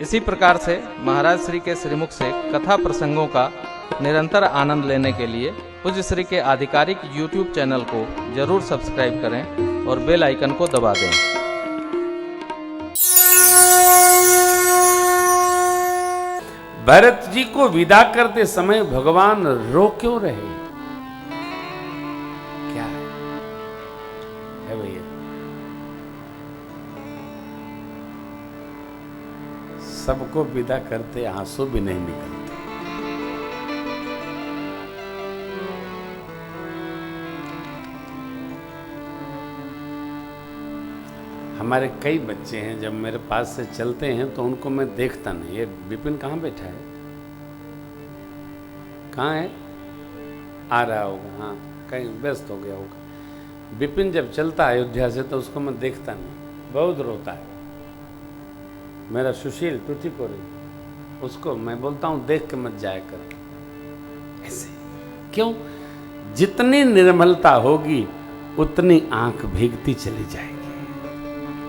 इसी प्रकार से महाराज श्री के श्रीमुख से कथा प्रसंगों का निरंतर आनंद लेने के लिए पूज्य श्री के आधिकारिक YouTube चैनल को जरूर सब्सक्राइब करें और बेल आइकन को दबा दें। भरत जी को विदा करते समय भगवान रो क्यों रहे? क्या है भैया? सबको विदा करते आंसू भी नहीं निकलते। हमारे कई बच्चे हैं, जब मेरे पास से चलते हैं तो उनको मैं देखता नहीं। ये विपिन कहाँ बैठा है? कहाँ है? आ रहा होगा, हाँ कहीं व्यस्त हो गया होगा। विपिन जब चलता है अयोध्या से तो उसको मैं देखता नहीं, बहुत रोता है। मेरा सुशील टूटी को रही, उसको मैं बोलता हूँ देख के मत जाया कर ऐसे। क्यों? जितनी निर्मलता होगी उतनी आंख भीगती चली जाएगी।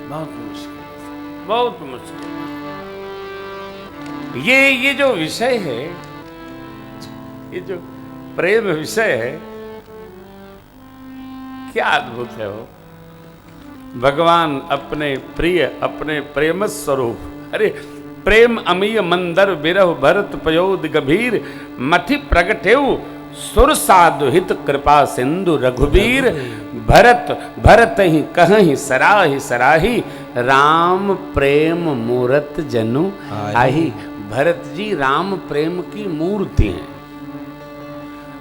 बहुत मुश्किल, बहुत मुश्किल। ये जो विषय है, ये जो प्रेम विषय है, क्या अद्भुत है वो। भगवान अपने प्रिय, अपने प्रेम स्वरूप, अरे प्रेम अमीय मंदर विरह भरत पयोद गभीर मठि प्रगटेऊ सुर साधु हित कृपा सिंधु रघुबीर भरत भरत ही कहीं सराही सराही राम प्रेम मूरत जनु आही। भरत जी राम प्रेम की मूर्ति हैं।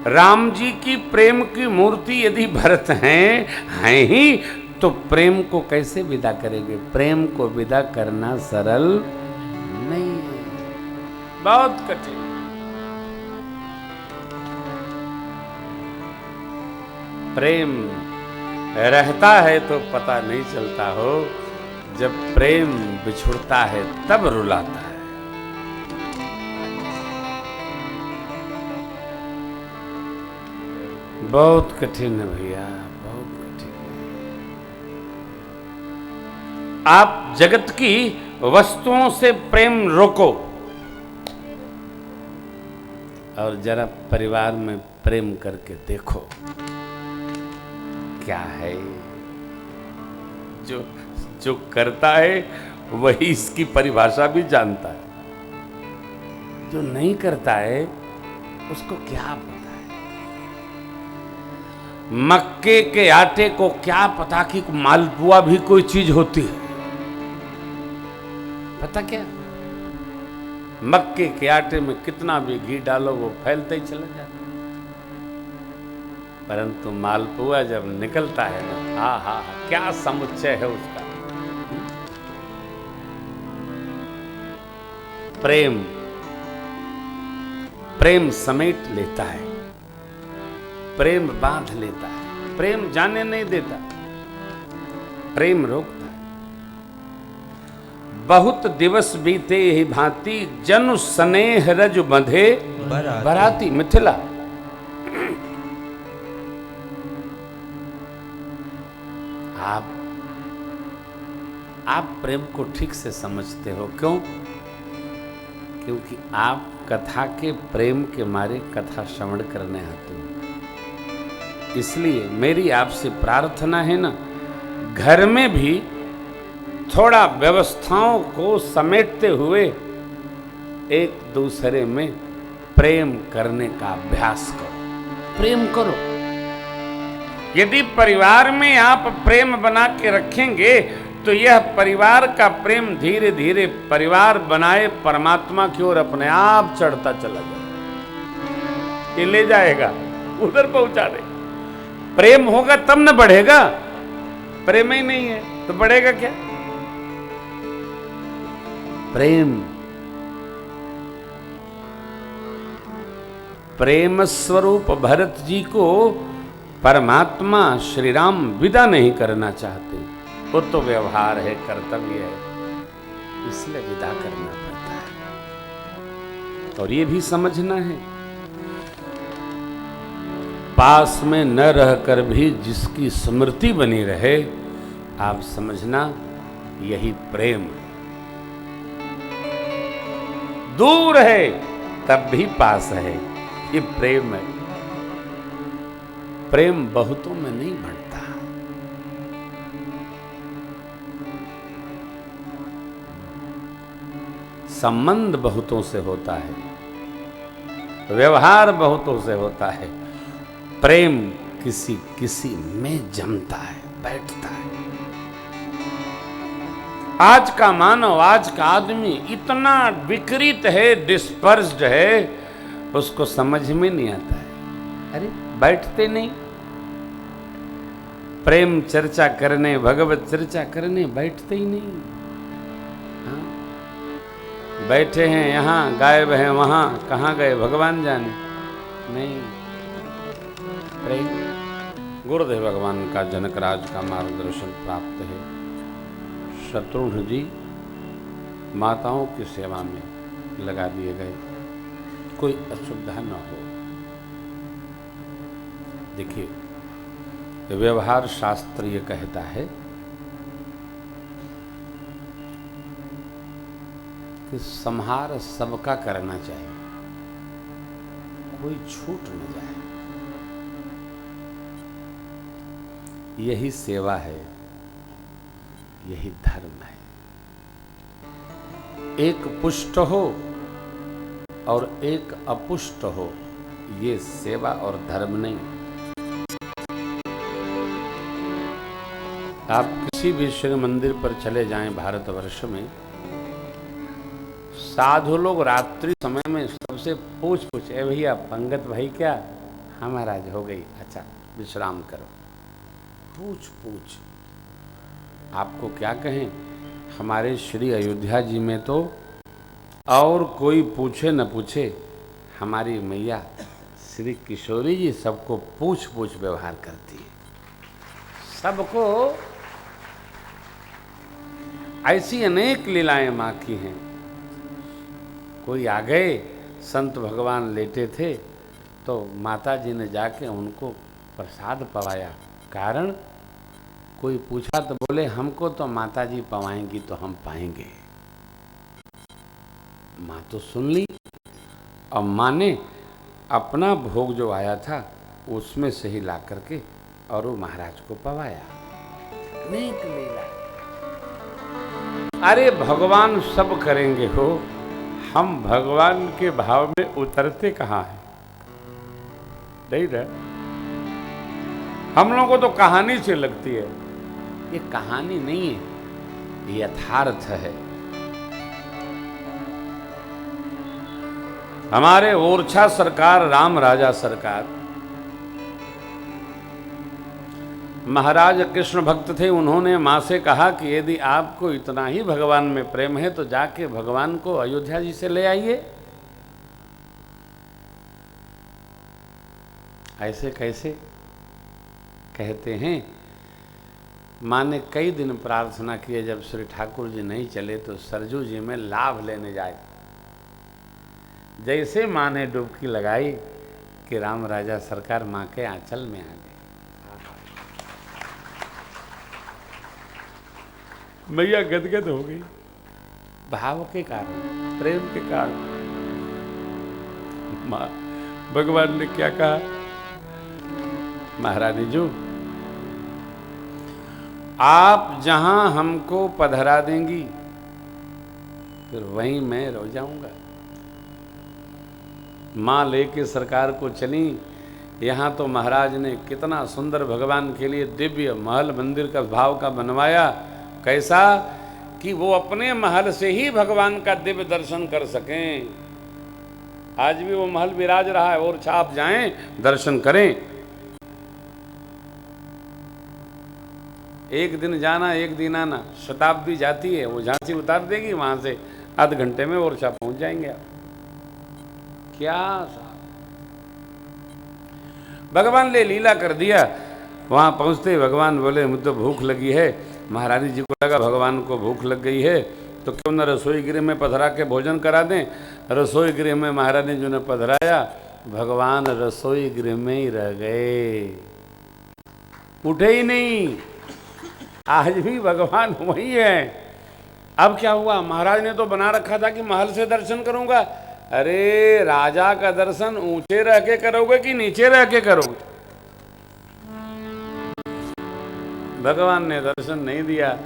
राम जी की प्रेम की मूर्ति यदि भरत हैं ही तो प्रेम को कैसे विदा करेंगे? प्रेम को विदा करना सरल नहीं है, बहुत कठिन। प्रेम रहता है तो पता नहीं चलता हो, जब प्रेम बिछुड़ता है तब रुलाता है। बहुत कठिन है भैया, बहुत कठिन है। आप जगत की वस्तुओं से प्रेम रोको और जरा परिवार में प्रेम करके देखो क्या है। जो करता है वही इसकी परिभाषा भी जानता है, जो नहीं करता है उसको क्या पता है। मक्के के आटे को क्या पता कि मालपुआ भी कोई चीज होती है? पता क्या? मक्के के आटे में कितना भी घी डालो वो फैलते ही चला जाता, परंतु मालपुआ जब निकलता है ना, हा हा क्या समुच्चय है उसका। प्रेम प्रेम समेट लेता है, प्रेम बांध लेता है, प्रेम जाने नहीं देता, प्रेम रोकता है। बहुत दिवस बीते ही भांति जनु स्नेह रज बंधे बराती। मिथिला, आप प्रेम को ठीक से समझते हो। क्यों? क्योंकि आप कथा के प्रेम के मारे कथा श्रवण करने आते हो। इसलिए मेरी आपसे प्रार्थना है ना, घर में भी थोड़ा व्यवस्थाओं को समेटते हुए एक दूसरे में प्रेम करने का अभ्यास करो, प्रेम करो। यदि परिवार में आप प्रेम बना के रखेंगे तो यह परिवार का प्रेम धीरे धीरे परिवार बनाए परमात्मा की ओर अपने आप चढ़ता चला जाएगा। ये ले जाएगा, उधर पहुंचा दे। प्रेम होगा तब न बढ़ेगा, प्रेम ही नहीं है तो बढ़ेगा क्या? प्रेम प्रेम स्वरूप भरत जी को परमात्मा श्री राम विदा नहीं करना चाहते। वो तो व्यवहार है, कर्तव्य है, इसलिए विदा करना पड़ता है। और ये भी समझना है, पास में न रहकर भी जिसकी स्मृति बनी रहे, आप समझना यही प्रेम है। दूर है तब भी पास है। ये प्रेम है। प्रेम बहुतों में नहीं बढ़ता। संबंध बहुतों से होता है, व्यवहार बहुतों से होता है। प्रेम किसी किसी में जमता है, बैठता है। आज का मानव, आज का आदमी इतना विकृत है, डिस्पर्स्ड है, उसको समझ में नहीं आता है। अरे बैठते नहीं, प्रेम चर्चा करने, भगवत चर्चा करने बैठते ही नहीं। हाँ? बैठे हैं यहाँ, गायब हैं वहाँ, कहाँ गए भगवान जाने। नहीं, प्रेम। गुरुदेव भगवान का जनकराज का मार्गदर्शन प्राप्त है। शत्रुघ्न जी माताओं की सेवा में लगा दिए गए, कोई असुविधा न हो। देखिए, व्यवहार शास्त्र ये कहता है कि संहार सबका करना चाहिए, कोई छूट न जाए। यही सेवा है, यही धर्म है। एक पुष्ट हो और एक अपुष्ट हो, ये सेवा और धर्म नहीं। आप किसी भी शिव मंदिर पर चले जाएं भारतवर्ष में, साधु लोग रात्रि समय में सबसे पूछ ए भैया पंगत भाई क्या? हाँ महाराज हो गई, अच्छा विश्राम करो। पूछ आपको क्या कहें, हमारे श्री अयोध्या जी में तो और कोई पूछे न पूछे, हमारी मैया श्री किशोरी जी सबको पूछ व्यवहार करती है। सबको ऐसी अनेक लीलाएं माँ की हैं। कोई आ गए, संत भगवान लेटे थे तो माता जी ने जाके उनको प्रसाद पवाया। कारण कोई पूछा तो बोले हमको तो माता जी पवाएंगी तो हम पाएंगे। माँ तो सुन ली और माँ ने अपना भोग जो आया था उसमें से ही ला करके और वो महाराज को पवाया। अनेक लीला। अरे भगवान सब करेंगे हो, हम भगवान के भाव में उतरते कहाँ हैं? नहीं ना, हम लोगों को तो कहानी से लगती है। ये कहानी नहीं है, ये यथार्थ है। हमारे ओरछा सरकार, राम राजा सरकार, महाराज कृष्ण भक्त थे। उन्होंने माँ से कहा कि यदि आपको इतना ही भगवान में प्रेम है तो जाके भगवान को अयोध्या जी से ले आइए। ऐसे कैसे? कहते हैं माँ ने कई दिन प्रार्थना की, जब श्री ठाकुर जी नहीं चले तो सरजू जी में लाभ लेने जाए। जैसे माँ ने डुबकी लगाई कि राम राजा सरकार माँ के आंचल में आ गए। मैया गदगद हो गई, भाव के कारण, प्रेम के कारण। माँ, भगवान ने क्या कहा? महारानी जी, आप जहां हमको पधरा देंगी फिर वहीं मैं रह जाऊंगा। माँ लेके सरकार को चली। यहाँ तो महाराज ने कितना सुंदर भगवान के लिए दिव्य महल मंदिर का भाव का बनवाया। कैसा कि वो अपने महल से ही भगवान का दिव्य दर्शन कर सकें। आज भी वो महल विराज रहा है, और छाप जाएं, दर्शन करें। एक दिन जाना, एक दिन आना। शताब्दी जाती है, वो झांसी उतार देगी, वहां से आध घंटे में ओरछा पहुंच जाएंगे आप। क्या भगवान ने लीला कर दिया। वहां पहुंचते भगवान बोले मुझे तो भूख लगी है। महारानी जी को लगा भगवान को भूख लग गई है तो क्यों न रसोई गृह में पधरा के भोजन करा दें। रसोई गृह में महारानी जी ने पधराया, भगवान रसोई गृह में ही रह गए, उठे ही नहीं। आज भी भगवान वही है। अब क्या हुआ, महाराज ने तो बना रखा था कि महल से दर्शन करूंगा। अरे राजा का दर्शन ऊंचे रह के करोगे कि नीचे रह के करोगे? भगवान ने दर्शन नहीं दिया।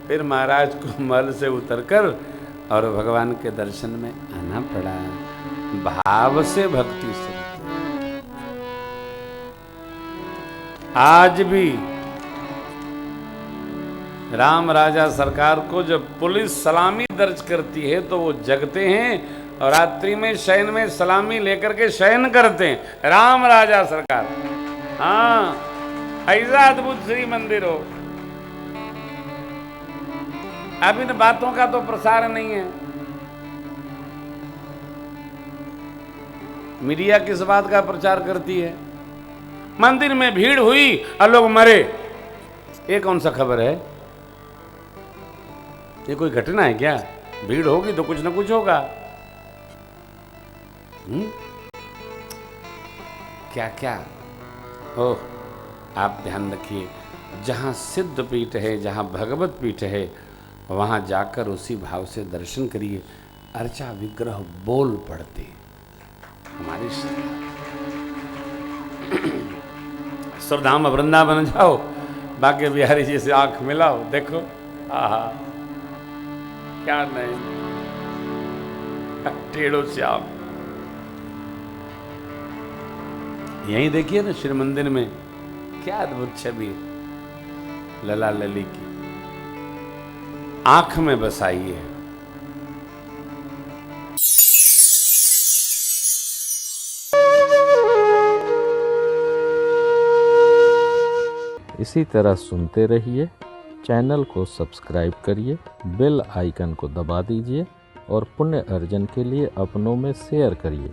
फिर महाराज को महल से उतरकर और भगवान के दर्शन में आना पड़ा। भाव से भक्ति से। आज भी राम राजा सरकार को जब पुलिस सलामी दर्ज करती है तो वो जगते हैं और रात्रि में शयन में सलामी लेकर के शयन करते हैं। राम राजा सरकार, हाँ, ऐसा अद्भुत श्री मंदिर हो। अब इन बातों का तो प्रसार नहीं है। मीडिया किस बात का प्रचार करती है? मंदिर में भीड़ हुई और लोग मरे, ये कौन सा खबर है? ये कोई घटना है क्या? भीड़ होगी तो कुछ ना कुछ होगा। क्या क्या? ओह, आप ध्यान रखिए, जहां सिद्ध पीठ है, जहां भगवत पीठ है, वहां जाकर उसी भाव से दर्शन करिए। अर्चा विग्रह बोल पड़ते हमारी श्रद्धाम वृंदावन जाओ, भाग्य बिहारी जी से आंख मिलाओ, देखो आहा क्या नहीं, टेढ़ो श्याम। यहीं देखिए ना श्री मंदिर में क्या अद्भुत छवि है, लला लली की आंख में बसाई है। इसी तरह सुनते रहिए, चैनल को सब्सक्राइब करिए, बेल आइकन को दबा दीजिए और पुण्य अर्जन के लिए अपनों में शेयर करिए।